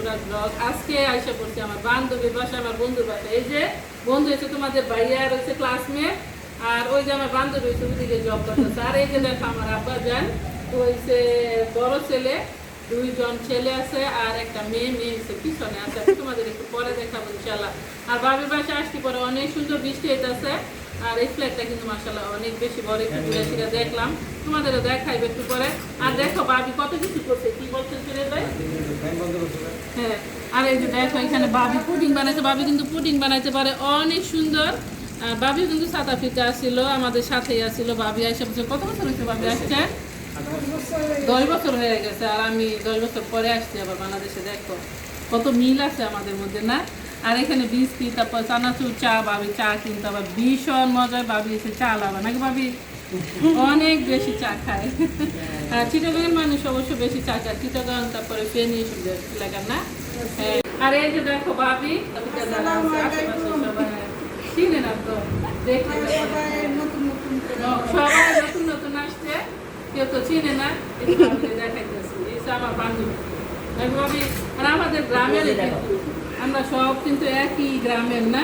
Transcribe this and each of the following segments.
Nusrat blog. আজকে আইসা পড়ছি আমার বান্ধবীর বাসায়, আমার বন্ধুর বাসায়। এই যে বন্ধু হচ্ছে তোমাদের ভাইয়া রয়েছে ক্লাসমেট, আর ওই যে আমার বান্ধবী হচ্ছে ওদিকে জব করতেছে। আর এই যে দেখো আমার আব্বা যান, তো হচ্ছে বড় ছেলে, দুইজন ছেলে আছে আর একটা মেয়ে, মেয়ে হচ্ছে পিছনে আছে। তোমাদের একটু পরে দেখাবো ইনশাল্লাহ। আর বাবির বাসায় আসতে পরে অনেক সুন্দর বৃষ্টি হইতেছে। আর এই ফ্ল্যাটটা কিন্তু মাশাআল্লাহ অনেক বেশি বড়, একটু ঘুরে ফিরে দেখলাম, তোমাদেরও দেখাইবে একটু পরে। আর দেখো বাবি কত কিছু করছে, কি বলছে ছেলে ভাই? হ্যাঁ, আর এই যে দেখো এখানে বাবি পুডিং বানাইছে। বাবি কিন্তু পুডিং বানাইতে পারে অনেক সুন্দর। বাবি কিন্তু সাউথ আফ্রিকা আসছিল, আমাদের সাথেই আসছিল। বাবি আসে কত বছর হয়েছে বাবি আসছে? 10 বছর হয়ে গেছে। আর আমি 10 বছর পরে আসছি আবার বাংলাদেশে। দেখো কত মিল আছে আমাদের মধ্যে না? আর এখানে বিস্কিট, তারপর চানাচুর, চা। বাবি চা কিন্তু আবার ভীষণ মজার। বাবি এসে চা লাভা নাকি বাবি অনেক বেশি চা খায়। আর চিটাগাংয়ের মানুষ অবশ্য বেশি চা খায়, চিটাগাং তারপরে ফেনী লাগান না। আর এই যে দেখো বাবি চিনে না তো, দেখে সবাই নতুন নতুন আসছে, কেউ তো চিনে না। দেখাইতেছি আমার বান্ধবী ভাবি। আর আমাদের গ্রামের কিন্তু আমরা সব কিন্তু একই গ্রামের না?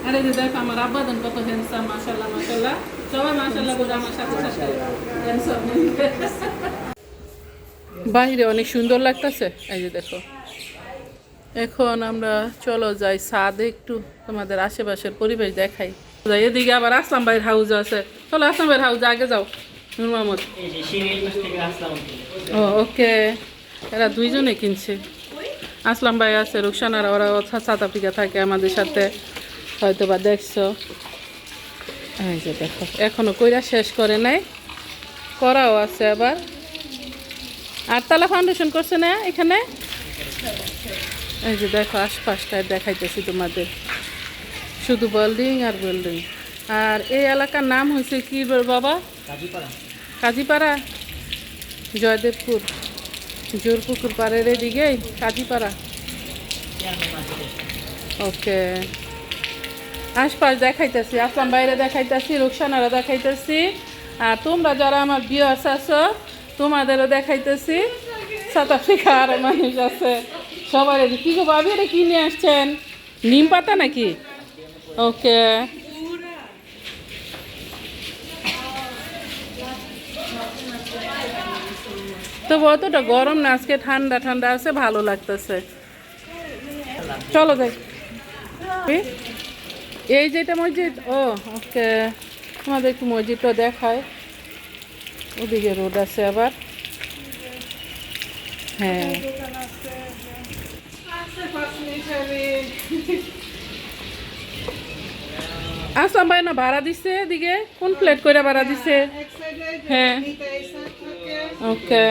আর এই যে দেখো আমার আব্বাদান কত হ্যান্ডসাম, মাশাআল্লাহ মাশাআল্লাহ। সবাই মাশাআল্লাহ বলে আমার সাথে সাথে হ্যান্ডসাম। বাইরে অনেক সুন্দর লাগতেছে। এই যে দেখো, এখন আমরা চলো যাই ছাদে, একটু তোমাদের আশেপাশের পরিবেশ দেখাই। এদিকে আবার আসলাম ভাইয়ের হাউস আছে, চলো আসলাম ভাইয়ের হাউস আগে যাও। নূর মোহাম্মদ, ও ওকে, এরা দুইজনে কিনছে। আসলাম ভাই আছে, রুকসানারা, ওরা সাউথ আফ্রিকা থাকে আমাদের সাথে, হয়তো বা দেখছো। এই যে দেখো এখনো কইরা শেষ করে নাই, করাও আছে আবার। আটতলা ফাউন্ডেশন করছে না এখানে? এই যে দেখো আশপাশটায় দেখাইতেছি তোমাদের, শুধু বিল্ডিং আর বিল্ডিং। আর এই এলাকার নাম হয়েছে কি বাবা? কাজীপাড়া, জয়দেবপুর, জোরপুকুর পাড়ের এদিকে কাজীপাড়া। ওকে, আশপাশ দেখাইতেছি, আসলাম বাইরে দেখাইতেছি, রুকসানারা দেখাইতেছি। আর তোমরা যারা আমার ভিউয়ার্স আছো তোমাদেরও দেখাইতেছি। সাউথ আফ্রিকা আরো মানুষ আছে, সবার। কি গো ভাবি, এটা কি নিয়ে আসছেন? নিম পাতা নাকি? ওকে, তো অতটা গরম না আজকে, ঠান্ডা ঠান্ডা আছে, ভালো লাগতেছে। চলো যাই। এই যেটা মসজিদ, ও ওকে, আমাদের একটু মসজিদটা দেখায়। ওদিকে রোড আছে আবার। হ্যাঁ, আসলাম ভাই না ভাড়া দিচ্ছে এদিকে, কোন ফ্ল্যাট করে ভাড়া দিচ্ছে? হ্যাঁ, ওকে,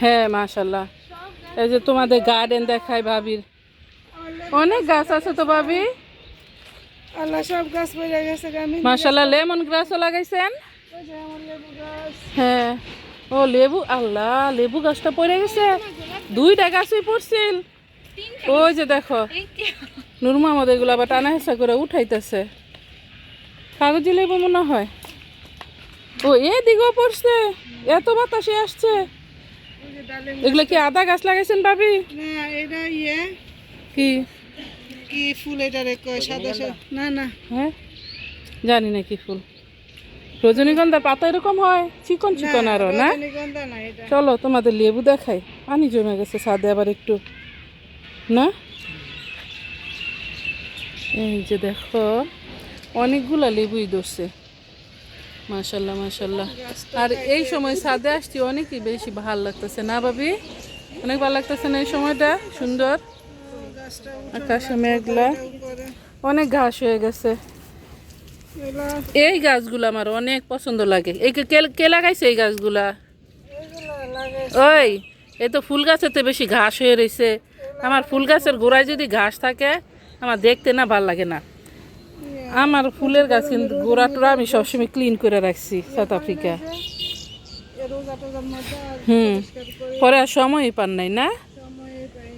হ্যাঁ মাশাল্লাহ। এই যে তোমাদের গার্ডেন দেখায় ভাবির, অনেক গাছ আছে তো ভাবি। আল্লাহ সব গাছ পড়ে গেছে। মাশাল্লাহ, লেমন গ্রাসও লাগাইছেন? হ্যাঁ, ও লেবু, আল্লাহ লেবু গাছটা পড়ে গেছে। 2টা গাছই পড়ছিল। ওই যে দেখো নূর মোহাম্মদ এগুলো আবার টানা হেঁচা করে উঠাইতেছে। কাগজি লেবু মনে হয়। ও এদিকেও পড়ছে, এত বাতাসে আসছে। এগুলো কি আদা গাছ লাগাইছেন ভাবি? না, এটা ইয়ে কি কি ফুল, এটা রে কয় সাদা সাদা? না না, হ্যাঁ জানি না কি ফুল। রজনীগন্ধার পাতা এরকম হয় চিকন চিকন আরো না? রজনীগন্ধা না এটা। চলো তোমাদের লেবু দেখাই। পানি জমে গেছে ছাদে আবার একটু না? এই যে দেখো অনেকগুলা লেবুই ধরছে, মাশাল্লাহ মাশাল্লাহ। আর এই সময় ছাদে আসছি অনেকই বেশি ভালো লাগতেছে না ভাবি? অনেক ভালো লাগতেছে না এই সময়টা? সুন্দর আকাশে মেঘলা, অনেক ঘাস হয়ে গেছে। এই গাছগুলো আমার অনেক পছন্দ লাগে। এই কে লাগাইছে এই গাছগুলা? ওই এই তো ফুল গাছেতে বেশি ঘাস হয়ে রয়েছে। আমার ফুল গাছের গোড়ায় যদি ঘাস থাকে আমার দেখতে না ভাল লাগে না। আমার ফুলের গাছ কিন্তু গোড়া টোড়া আমি সবসময় ক্লিন করে রাখছি সাউথ আফ্রিকা। পরে আর সময়ই পান নাই না?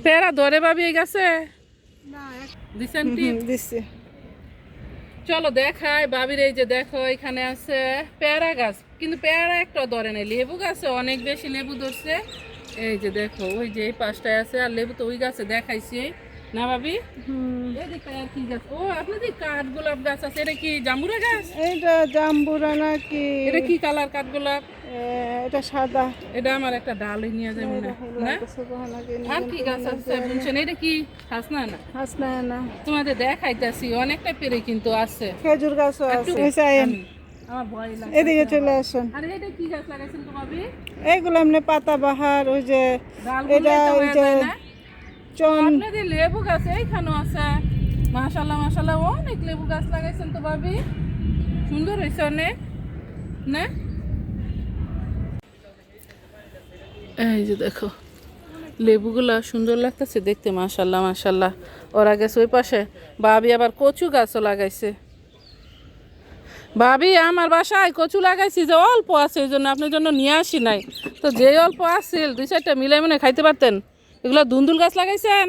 পেয়ারা ধরে ভাবি এই গাছে দিচ্ছেন? দিচ্ছে চলো দেখাই ভাবির। এই যে দেখো এখানে আছে পেয়ারা গাছ, কিন্তু পেয়ারা একটা ধরে নাই, লেবু গাছে অনেক বেশি লেবু ধরছে। এই যে দেখো ওই যে এই পাশটায় আছে, আর লেবু তো ওই গাছে দেখাইছি না ভাবি। এদিকে আর কি গাছ? ও আপনাদের কাঠ গোলাপ গাছ আছে, এটা কি জাম্বুরা গাছ? এইটা জাম্বুরা নাকি? এটা কি কালার কাঠ গোলাপ? এটা সাদা। এটা আমার একটা ডাল নিয়ে যাবে না না? আর কি গাছ আছে বুঝছেন? এটা কি হাসনা না? হাসনা না, তোমাদের দেখাইতেছি অনেকটা পেরে কিন্তু আছে। খেজুর গাছও আছে। আমার ভয় লাগে। এদিকে চলে আসুন। আরে এটা কি গাছ লাগাইছেন তো ভাবি? এইগুলো এমনি পাতাবাহার, ওই যে এটা ওই যে চন। আপনাদের লেবু গাছ এইখানেও আছে। মাশাআল্লাহ মাশাআল্লাহ, অনেক লেবু গাছ লাগাইছেন তো ভাবি, সুন্দর হয়েছে অনেক না? এই যে দেখো লেবুগুলা সুন্দর লাগতেছে দেখতে, মাশাআল্লাহ মাশাআল্লাহ। ওরা গেছে ওই পাশে। ভাবি আবার কচু গাছও লাগাইছে। ভাবি আমার বাসায় কচু লাগাইছি, যে অল্প আছে এই জন্য আপনার জন্য নিয়ে আসি নাই, তো যে অল্প আসছিল 2-4টা মিলাই মনে খাইতে পারতেন। এগুলো দুন্দুল গাছ লাগাইছেন?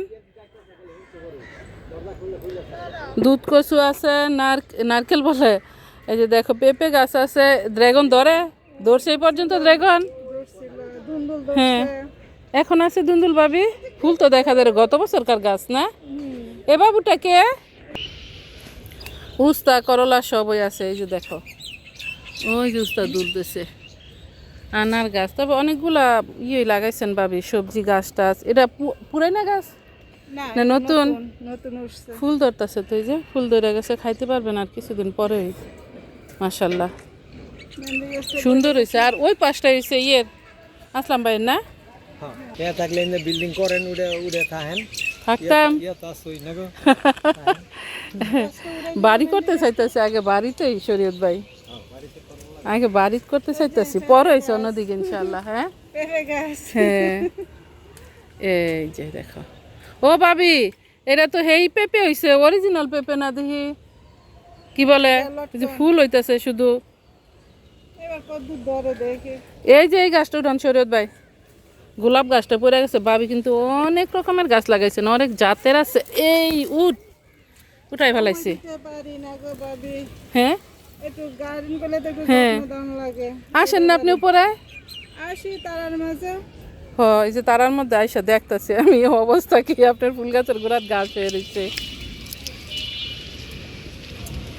দুধ কচু আছে, নারকেল বলে। এই যে দেখো পেঁপে গাছ আছে, ড্রাগন ধরছে এই পর্যন্ত ড্রাগন। হ্যাঁ এখন আছে দুন্দুল ভাবি, ফুল তো দেখা যায় গত বছরকার গাছ না? এ বাবুটা কে? উস্তা করলা সবই আছে। এই যে দেখো ওই যে উস্তা দুলতেছে। আনার গাছ, তবে অনেকগুলা ইয়ে লাগাইছেন ভাবি, সবজি গাছ টাছ। এটা পুরাইনা গাছ না নতুন? ফুল ধরতেছে তো, এই যে ফুল ধরে গেছে, খাইতে পারবেন আর কিছুদিন পরেই। মাশাআল্লাহ সুন্দর হয়েছে। আর ওই পাশটা হয়েছে ইয়ের আসলাম ভাই না? হ্যাঁ থাকলে বিল্ডিং করেন, উড়ে উড়ে থাকেন থাকতাম। বাড়ি করতে চাইতেছে আগে, বাড়িতেই শরীয়ত ভাই আগে বাড়ি করতে চাইতেছি, পরে হয়েছে অন্যদিকে ইনশাল্লাহ। হ্যাঁ হ্যাঁ এই যে দেখো। ও ভাবি এটা তো হেই পেঁপে হয়েছে, অরিজিনাল পেঁপে না, দেখি কি বলে ফুল হইতেছে শুধু। এই যে এই গাছটা উঠান শরীয়ত ভাই, গোলাপ গাছটা পড়ে গেছে। ভাবি কিন্তু অনেক রকমের গাছ লাগাইছেন, অনেক জাতের আছে। এই উঠাই ফেলাইছি। হ্যাঁ হ্যাঁ আসেন না আপনি উপরে? এই যে তারার মধ্যে আইসা দেখতেছি আমি অবস্থা কি, আপনার ফুল গাছের গোড়ার গাছ হয়ে রয়েছে।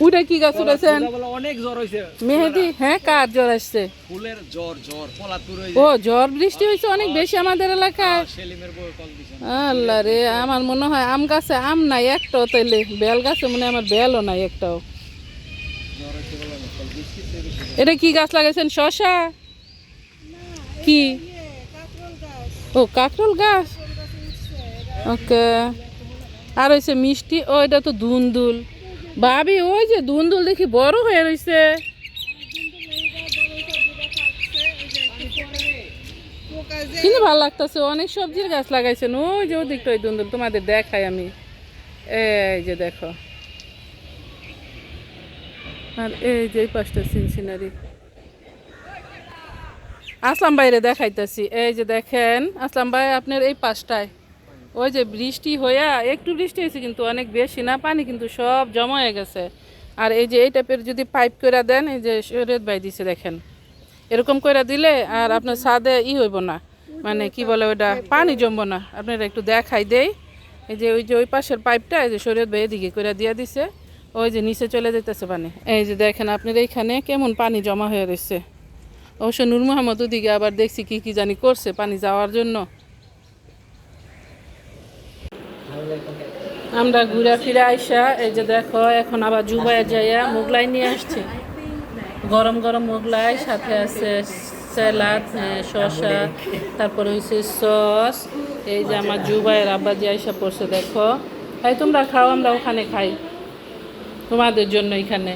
ওইটা কি গাছ উঠেছেন? অনেক জ্বর হইছে মেহেদি। হ্যাঁ কার জ্বর আসছে? ফুলের জ্বর পলাতুর ও ঝড় বৃষ্টি হয়েছে অনেক বেশি আমাদের এলাকায়। সেলিমের বউ কল দিছেন। আল্লাহ রে, আমার মনে হয় আম গাছে আম নাই একটাও, তাইলে বেল গাছে মনে হয় আমার বেলও নাই একটাও। এটা কি গাছ লাগাইছেন? শসা? কি? ও কাকরোল গাছ। ওকে। আর হয়েছে মিষ্টি। ও এটা তো দুন্দুল। ভাবি ওই যে দুন্দুল দেখি বড় হয়ে রয়েছে। কিন্তু ভালো লাগতেছে, অনেক সবজির গাছ লাগাইছেন। ওই যে ওদিকটা ওই দুন্দুল তোমাদের দেখাই আমি। এই যে দেখো, আর এই যে পাঁচটা সিনসিনারি। আসলাম বাইরে দেখাইতেছি। এই যে দেখেন আসলাম ভাই আপনার এই পাশটায় ওই যে বৃষ্টি হইয়া, একটু বৃষ্টি হয়েছে কিন্তু অনেক বেশি না, পানি কিন্তু সব জমা হয়ে গেছে। আর এই যে এই টাইপের যদি পাইপ করে দেন, এই যে শরীয়ত ভাই দিছে দেখেন, এরকম করে দিলে আর আপনার ছাদে হইব না, মানে কি বলে ওটা, পানি জমবো না। আপনারা একটু দেখাই দেই। এই যে ওই পাশের পাইপটা এই যে শরীয়ত ভাই এদিকে করে দিয়ে দিছে, ওই যে নিচে চলে যেতেছে পানি। এই যে দেখেন আপনার এইখানে কেমন পানি জমা হয়ে রয়েছে। অবশ্য নূর মোহাম্মদ ওদিকে আবার দেখছি কি জানি করছে পানি যাওয়ার জন্য। আমরা ঘুরে ফিরে আইসা এই যে দেখো এখন আবার জুবাইয়ে যাইয়া মোগলাই নিয়ে আসছে, গরম গরম মোগলাই, সাথে আছে স্যালাড, শসা, তারপরে হয়েছে সস। এই যে আমার জুবাইয়ের আব্বা যে আইসা পড়ছে দেখো। ভাই তোমরা খাও, আমরা ওখানে খাই তোমাদের জন্য। এখানে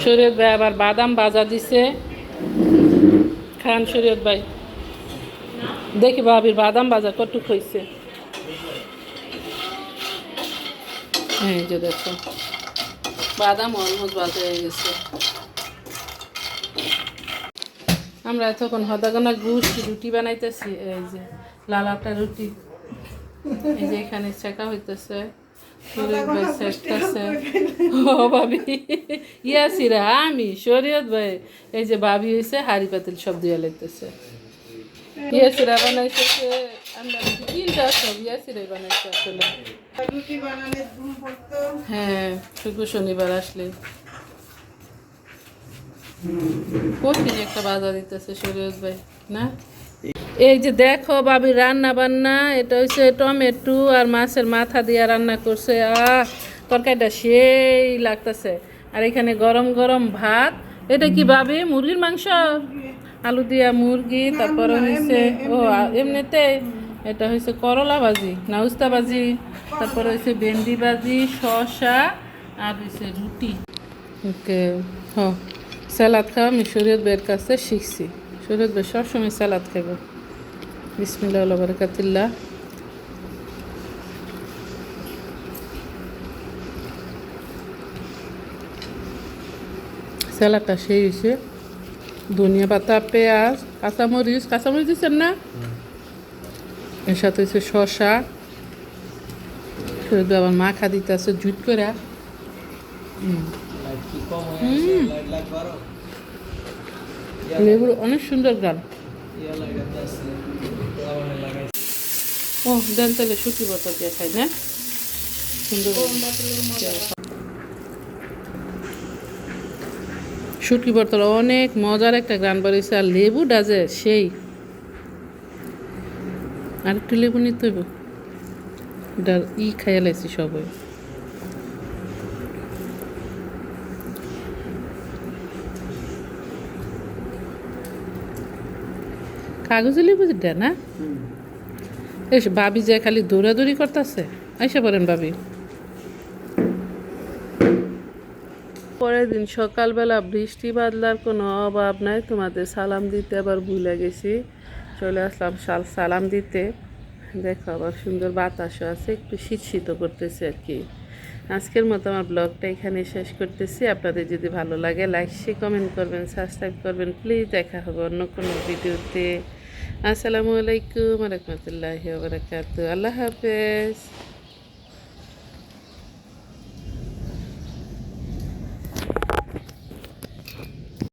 শরীয়ত ভাই আবার বাদাম ভাজা দিছে, খান শরীয়ত ভাই। দেখি ভাবির বাদাম ভাজা কটুক হয়েছে। এই যে দেখো বাদাম অলমোস্ট ভাজা হয়ে গেছে। আমরা এতক্ষণ হদাগোনা রুটি বানাইতেছি। এই যে লাল আটা রুটি, এই যে এখানে ছেঁকা হইতেছে। শরীয়ত ভাই চেষ্টাছে ও ভাবি ইয়াসিরা আমি শরীয়ত ভাই এই যে ভাবি হয়েছে হাড়ি পাতিল সব দিয়ে লাগতেছে ইয়াসিরা বানাইছে আমরা তিনটা সব ইয়াসিরাই বানাইছে আসলে রুটি বানালে ঘুম পড়তো। হ্যাঁ শুক্র শনিবার আসলে প্রতিদিন একটা বাজার দিতেছে শরীয়ত ভাই না। এই যে দেখো ভাবি রান্না বান্না এটা হচ্ছে টমেটো আর মাছের মাথা দিয়ে রান্না করছে তরকারিটা সেই লাগতেছে। আর এখানে গরম গরম ভাত। এটা কি ভাবি মুরগির মাংস আলু দিয়া মুরগি তারপরে হয়েছে এমনিতে এটা হয়েছে করলা ভাজি না উস্তা ভাজি তারপরে হয়েছে ভেন্ডি ভাজি শসা আর হয়েছে রুটি। ওকে স্যালাদ খাওয়া আমি শরীয়ত ভাইয়ের কাছে শিখছি। শরীয়ত ভাই সবসময় স্যালাদ খাবো। বিসমিল্লাহ ওয়া বারাকাতুল্লাহ। স্যালাডটা সেই হয়েছে ধনিয়া পাতা পেঁয়াজ কাঁচামরিচ দিচ্ছেন না এর সাথে হচ্ছে শসা শরীয়ত ভাই আবার মাখা দিতে আছে জুট করে লেবুর অনেক সুন্দর গান ও দেন তাহলে শুকি বোতল দিয়ে খাই না সুন্দর শুটকি বোতল অনেক মজার একটা গান বাড়িয়েছে আর লেবু ডাজে সেই আর একটু লেবু নিতে হইব খাইয়া লাইছি সবাই কাগজে লেবু দেয় না এস ভাবি যে খালি দৌড়াদৌড়ি করতেছে আইসা পড়েন ভাবি। পরের দিন সকালবেলা বৃষ্টি বাদলার কোনো অভাব নাই তোমাদের সালাম দিতে আবার ভুলে গেছি চলে আসলাম সালাম দিতে। দেখো আবার সুন্দর বাতাসও আছে একটু শীত করতেছে আর কি। আজকের মতো আমার ব্লগটা এখানে শেষ করতেছি। আপনাদের যদি ভালো লাগে লাইক শেয়ার কমেন্ট করবেন সাবস্ক্রাইব করবেন প্লিজ। দেখা হবে অন্য কোনো ভিডিওতে। আসসালামু আলাইকুম ওয়া রাহমাতুল্লাহি ওয়া বারাকাতুহু। আল্লাহ হাফেজ।